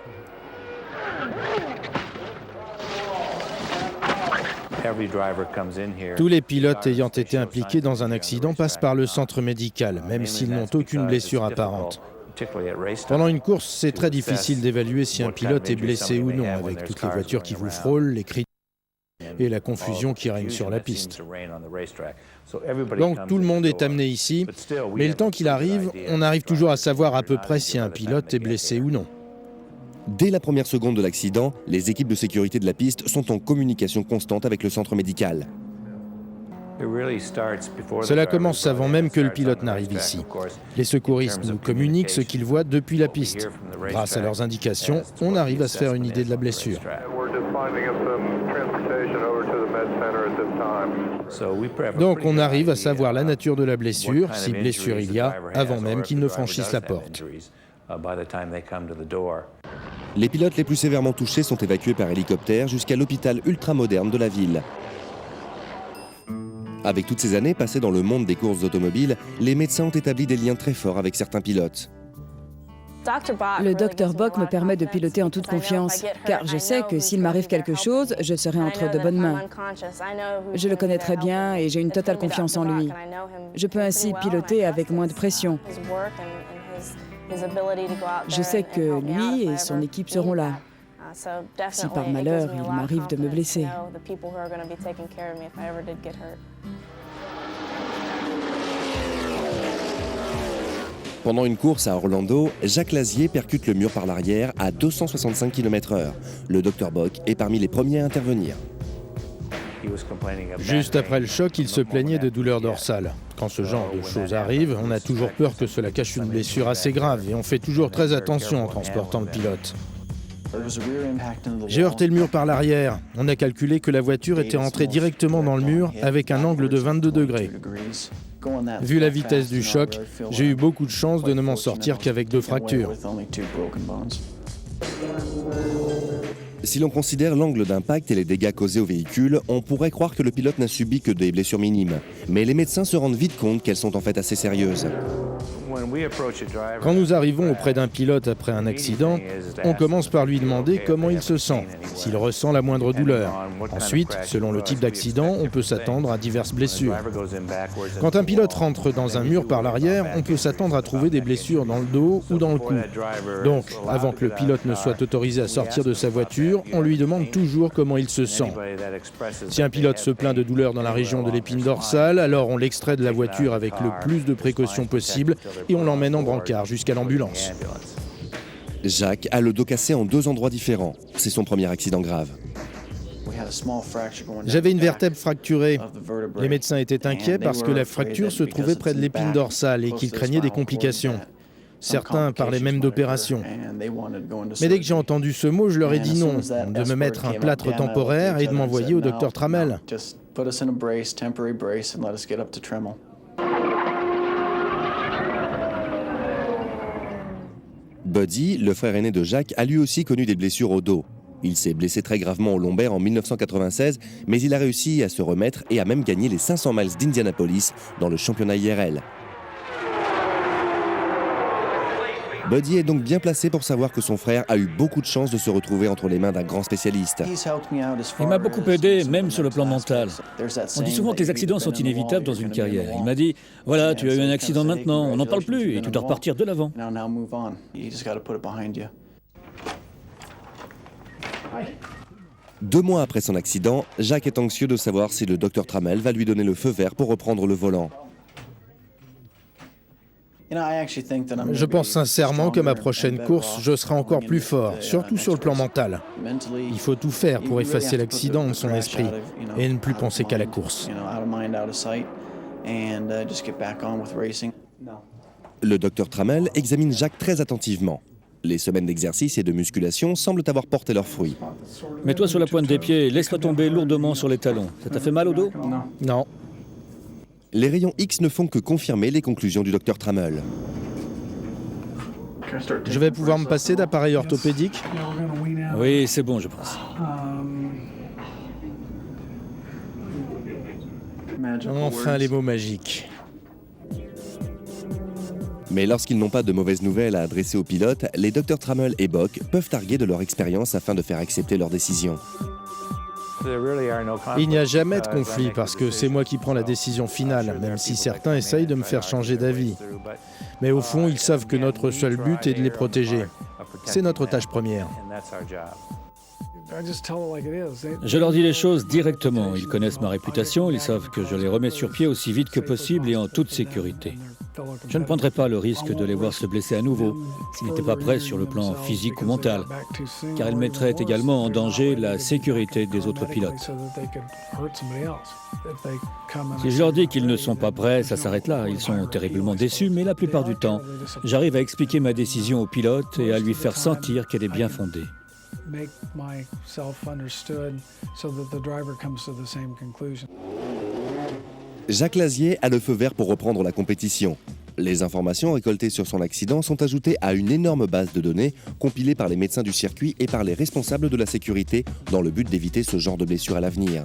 Tous les pilotes ayant été impliqués dans un accident passent par le centre médical, même s'ils n'ont aucune blessure apparente. Pendant une course, c'est très difficile d'évaluer si un pilote est blessé ou non, avec toutes les voitures qui vous frôlent, les cris et la confusion qui règne sur la piste. Donc tout le monde est amené ici, mais le temps qu'il arrive, on arrive toujours à savoir à peu près si un pilote est blessé ou non. Dès la première seconde de l'accident, les équipes de sécurité de la piste sont en communication constante avec le centre médical. Cela commence avant même que le pilote n'arrive ici. Les secouristes nous communiquent ce qu'ils voient depuis la piste. Grâce à leurs indications, on arrive à se faire une idée de la blessure. Donc on arrive à savoir la nature de la blessure, si blessure il y a, avant même qu'ils ne franchissent la porte. Les pilotes les plus sévèrement touchés sont évacués par hélicoptère jusqu'à l'hôpital ultramoderne de la ville. Avec toutes ces années passées dans le monde des courses automobiles, les médecins ont établi des liens très forts avec certains pilotes. Le Dr Bock me permet de piloter en toute confiance, car je sais que s'il m'arrive quelque chose, je serai entre de bonnes mains. Je le connais très bien et j'ai une totale confiance en lui. Je peux ainsi piloter avec moins de pression. Je sais que lui et son équipe seront là. Si par malheur, il m'arrive de me blesser. Pendant une course à Orlando, Jacques Lazier percute le mur par l'arrière à 265 km/h. Le Dr Bock est parmi les premiers à intervenir. Juste après le choc, il se plaignait de douleurs dorsales. Quand ce genre de choses arrive, on a toujours peur que cela cache une blessure assez grave et on fait toujours très attention en transportant le pilote. J'ai heurté le mur par l'arrière. On a calculé que la voiture était entrée directement dans le mur avec un angle de 22 degrés. Vu la vitesse du choc, j'ai eu beaucoup de chance de ne m'en sortir qu'avec 2 fractures. Si l'on considère l'angle d'impact et les dégâts causés au véhicule, on pourrait croire que le pilote n'a subi que des blessures minimes. Mais les médecins se rendent vite compte qu'elles sont en fait assez sérieuses. Quand nous arrivons auprès d'un pilote après un accident, on commence par lui demander comment il se sent, s'il ressent la moindre douleur. Ensuite, selon le type d'accident, on peut s'attendre à diverses blessures. Quand un pilote rentre dans un mur par l'arrière, on peut s'attendre à trouver des blessures dans le dos ou dans le cou. Donc, avant que le pilote ne soit autorisé à sortir de sa voiture, on lui demande toujours comment il se sent. Si un pilote se plaint de douleur dans la région de l'épine dorsale, alors on l'extrait de la voiture avec le plus de précautions possible et on l'emmène en brancard jusqu'à l'ambulance. Jacques a le dos cassé en 2 endroits différents. C'est son premier accident grave. J'avais une vertèbre fracturée. Les médecins étaient inquiets parce que la fracture se trouvait près de l'épine dorsale et qu'ils craignaient des complications. Certains parlaient même d'opération. Mais dès que j'ai entendu ce mot, je leur ai dit non, de me mettre un plâtre temporaire et de m'envoyer au docteur Trammell. Buddy, le frère aîné de Jacques, a lui aussi connu des blessures au dos. Il s'est blessé très gravement au lombaire en 1996, mais il a réussi à se remettre et a même gagné les 500 miles d'Indianapolis dans le championnat IRL. Buddy est donc bien placé pour savoir que son frère a eu beaucoup de chance de se retrouver entre les mains d'un grand spécialiste. Il m'a beaucoup aidé, même sur le plan mental. On dit souvent que les accidents sont inévitables dans une carrière. Il m'a dit, voilà, tu as eu un accident maintenant, on n'en parle plus et tu dois repartir de l'avant. 2 mois après son accident, Jacques est anxieux de savoir si le docteur Trammell va lui donner le feu vert pour reprendre le volant. Je pense sincèrement que ma prochaine course, je serai encore plus fort, surtout sur le plan mental. Il faut tout faire pour effacer l'accident de son esprit et ne plus penser qu'à la course. Le docteur Trammell examine Jacques très attentivement. Les semaines d'exercice et de musculation semblent avoir porté leurs fruits. Mets-toi sur la pointe des pieds et laisse-toi tomber lourdement sur les talons. Ça t'a fait mal au dos ? Non. Les rayons X ne font que confirmer les conclusions du docteur Trammell. Je vais pouvoir me passer d'appareil orthopédique ? Oui, c'est bon, je pense. Enfin, les mots magiques. Mais lorsqu'ils n'ont pas de mauvaises nouvelles à adresser aux pilotes, les docteurs Trammell et Bock peuvent arguer de leur expérience afin de faire accepter leur décision. Il n'y a jamais de conflit parce que c'est moi qui prends la décision finale, même si certains essayent de me faire changer d'avis. Mais au fond, ils savent que notre seul but est de les protéger. C'est notre tâche première. Je leur dis les choses directement. Ils connaissent ma réputation, ils savent que je les remets sur pied aussi vite que possible et en toute sécurité. Je ne prendrai pas le risque de les voir se blesser à nouveau s'ils n'étaient pas prêts sur le plan physique ou mental, car ils mettraient également en danger la sécurité des autres pilotes. Si je leur dis qu'ils ne sont pas prêts, ça s'arrête là. Ils sont terriblement déçus, mais la plupart du temps, j'arrive à expliquer ma décision au pilote et à lui faire sentir qu'elle est bien fondée. Jacques Lazier a le feu vert pour reprendre la compétition. Les informations récoltées sur son accident sont ajoutées à une énorme base de données compilée par les médecins du circuit et par les responsables de la sécurité dans le but d'éviter ce genre de blessures à l'avenir.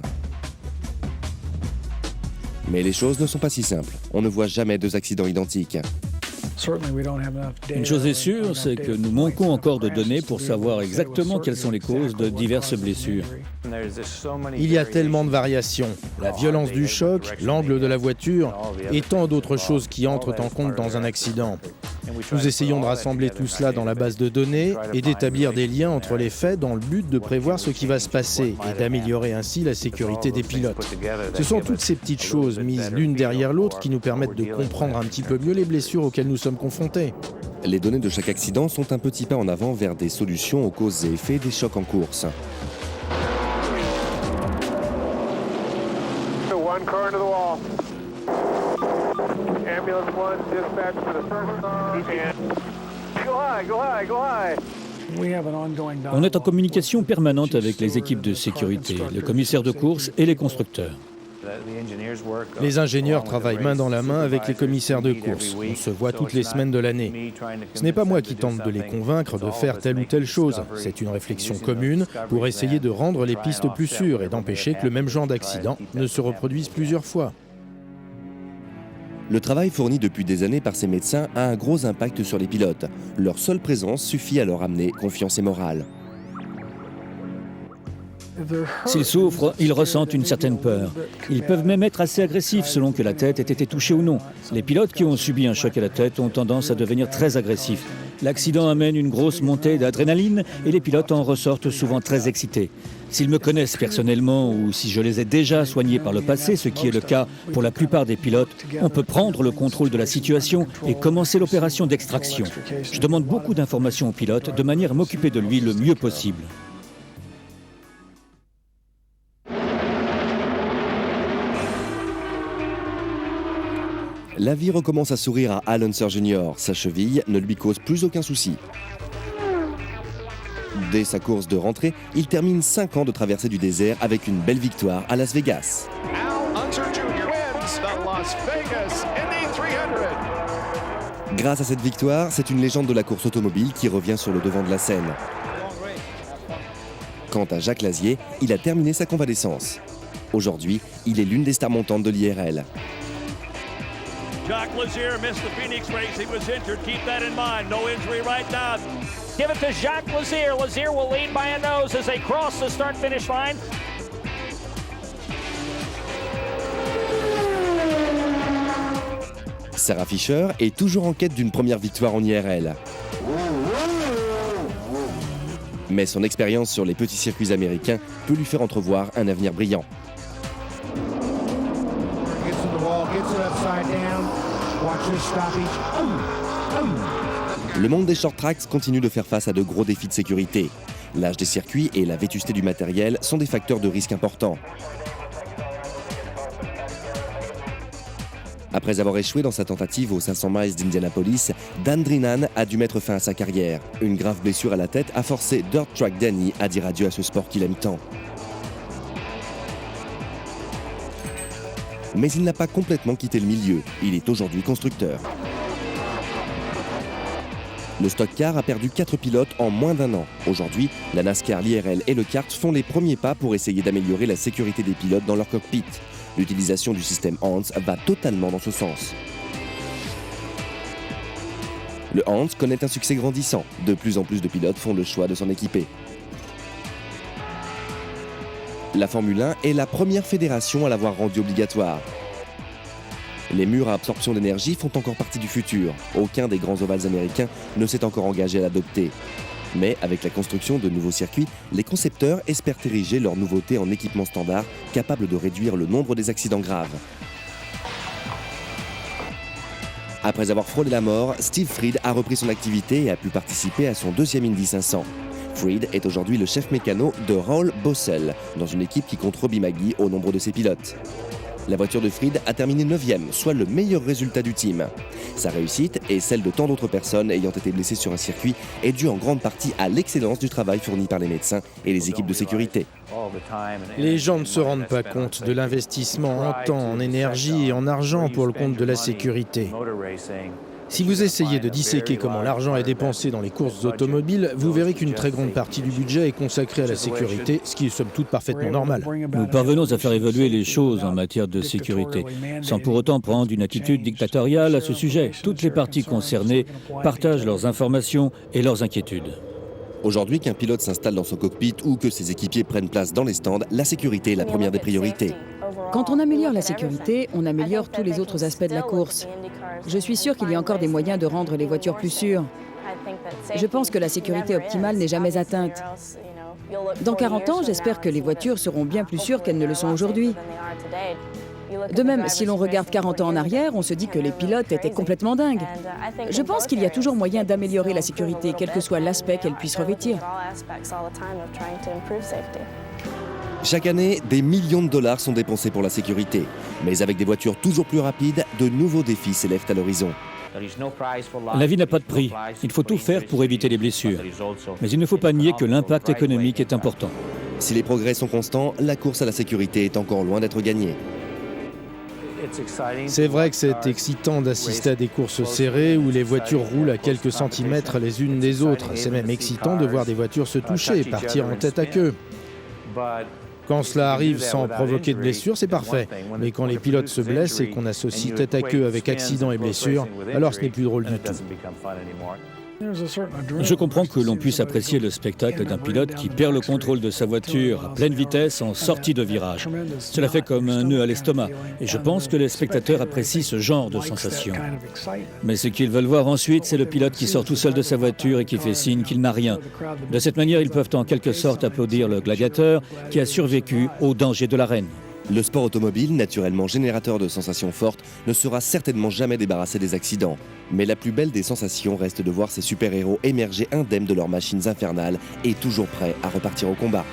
Mais les choses ne sont pas si simples. On ne voit jamais 2 accidents identiques. Une chose est sûre, c'est que nous manquons encore de données pour savoir exactement quelles sont les causes de diverses blessures. Il y a tellement de variations. La violence du choc, l'angle de la voiture et tant d'autres choses qui entrent en compte dans un accident. Nous essayons de rassembler tout cela dans la base de données et d'établir des liens entre les faits dans le but de prévoir ce qui va se passer et d'améliorer ainsi la sécurité des pilotes. Ce sont toutes ces petites choses mises l'une derrière l'autre qui nous permettent de comprendre un petit peu mieux les blessures auxquelles nous sommes confrontés. Les données de chaque accident sont un petit pas en avant vers des solutions aux causes et effets des chocs en course. On est en communication permanente avec les équipes de sécurité, le commissaire de course et les constructeurs. Les ingénieurs travaillent main dans la main avec les commissaires de course. On se voit toutes les semaines de l'année. Ce n'est pas moi qui tente de les convaincre de faire telle ou telle chose. C'est une réflexion commune pour essayer de rendre les pistes plus sûres et d'empêcher que le même genre d'accident ne se reproduise plusieurs fois. Le travail fourni depuis des années par ces médecins a un gros impact sur les pilotes. Leur seule présence suffit à leur amener confiance et morale. S'ils souffrent, ils ressentent une certaine peur. Ils peuvent même être assez agressifs selon que la tête ait été touchée ou non. Les pilotes qui ont subi un choc à la tête ont tendance à devenir très agressifs. L'accident amène une grosse montée d'adrénaline et les pilotes en ressortent souvent très excités. S'ils me connaissent personnellement ou si je les ai déjà soignés par le passé, ce qui est le cas pour la plupart des pilotes, on peut prendre le contrôle de la situation et commencer l'opération d'extraction. Je demande beaucoup d'informations au pilote de manière à m'occuper de lui le mieux possible. La vie recommence à sourire à Al Unser Jr. Sa cheville ne lui cause plus aucun souci. Dès sa course de rentrée, il termine 5 ans de traversée du désert avec une belle victoire à Las Vegas. Grâce à cette victoire, c'est une légende de la course automobile qui revient sur le devant de la scène. Quant à Jacques Lazier, il a terminé sa convalescence. Aujourd'hui, il est l'une des stars montantes de l'IRL. Jacques Lazier missed the Phoenix race. He was injured. Keep that in mind. No injury right now. Give it to Jacques Lazier. Lazier will lead by a nose as they cross the start-finish line. Sarah Fisher est toujours en quête d'une première victoire en IRL. Mais son expérience sur les petits circuits américains peut lui faire entrevoir un avenir brillant. Le monde des short tracks continue de faire face à de gros défis de sécurité. L'âge des circuits et la vétusté du matériel sont des facteurs de risque importants. Après avoir échoué dans sa tentative aux 500 miles d'Indianapolis, Dan Drinan a dû mettre fin à sa carrière. Une grave blessure à la tête a forcé Dirt Track Danny à dire adieu à ce sport qu'il aime tant. Mais il n'a pas complètement quitté le milieu. Il est aujourd'hui constructeur. Le stock car a perdu 4 pilotes en moins d'1 an. Aujourd'hui, la NASCAR, l'IRL et le kart font les premiers pas pour essayer d'améliorer la sécurité des pilotes dans leur cockpit. L'utilisation du système Hans va totalement dans ce sens. Le Hans connaît un succès grandissant. De plus en plus de pilotes font le choix de s'en équiper. La Formule 1 est la première fédération à l'avoir rendu obligatoire. Les murs à absorption d'énergie font encore partie du futur. Aucun des grands ovals américains ne s'est encore engagé à l'adopter. Mais avec la construction de nouveaux circuits, les concepteurs espèrent ériger leur nouveauté en équipement standard capable de réduire le nombre des accidents graves. Après avoir frôlé la mort, Steve Fried a repris son activité et a pu participer à son 2e Indy 500. Fried est aujourd'hui le chef mécano de Raoul Bossel, dans une équipe qui compte Robbie Maggie au nombre de ses pilotes. La voiture de Fried a terminé 9e, soit le meilleur résultat du team. Sa réussite et celle de tant d'autres personnes ayant été blessées sur un circuit est due en grande partie à l'excellence du travail fourni par les médecins et les équipes de sécurité. Les gens ne se rendent pas compte de l'investissement en temps, en énergie et en argent pour le compte de la sécurité. Si vous essayez de disséquer comment l'argent est dépensé dans les courses automobiles, vous verrez qu'une très grande partie du budget est consacrée à la sécurité, ce qui est somme toute parfaitement normal. Nous parvenons à faire évoluer les choses en matière de sécurité, sans pour autant prendre une attitude dictatoriale à ce sujet. Toutes les parties concernées partagent leurs informations et leurs inquiétudes. Aujourd'hui, qu'un pilote s'installe dans son cockpit ou que ses équipiers prennent place dans les stands, la sécurité est la première des priorités. Quand on améliore la sécurité, on améliore tous les autres aspects de la course. Je suis sûr qu'il y a encore des moyens de rendre les voitures plus sûres. Je pense que la sécurité optimale n'est jamais atteinte. Dans 40 ans, j'espère que les voitures seront bien plus sûres qu'elles ne le sont aujourd'hui. De même, si l'on regarde 40 ans en arrière, on se dit que les pilotes étaient complètement dingues. Je pense qu'il y a toujours moyen d'améliorer la sécurité, quel que soit l'aspect qu'elle puisse revêtir. Chaque année, des millions de dollars sont dépensés pour la sécurité. Mais avec des voitures toujours plus rapides, de nouveaux défis s'élèvent à l'horizon. La vie n'a pas de prix. Il faut tout faire pour éviter les blessures. Mais il ne faut pas nier que l'impact économique est important. Si les progrès sont constants, la course à la sécurité est encore loin d'être gagnée. C'est vrai que c'est excitant d'assister à des courses serrées où les voitures roulent à quelques centimètres les unes des autres. C'est même excitant de voir des voitures se toucher, partir en tête à queue. Quand cela arrive sans provoquer de blessures, c'est parfait. Mais quand les pilotes se blessent et qu'on associe tête à queue avec accident et blessure, alors ce n'est plus drôle du tout. Je comprends que l'on puisse apprécier le spectacle d'un pilote qui perd le contrôle de sa voiture à pleine vitesse en sortie de virage. Cela fait comme un nœud à l'estomac et je pense que les spectateurs apprécient ce genre de sensation. Mais ce qu'ils veulent voir ensuite, c'est le pilote qui sort tout seul de sa voiture et qui fait signe qu'il n'a rien. De cette manière, ils peuvent en quelque sorte applaudir le gladiateur qui a survécu au danger de l'arène. Le sport automobile, naturellement générateur de sensations fortes, ne sera certainement jamais débarrassé des accidents. Mais la plus belle des sensations reste de voir ces super-héros émerger indemnes de leurs machines infernales et toujours prêts à repartir au combat.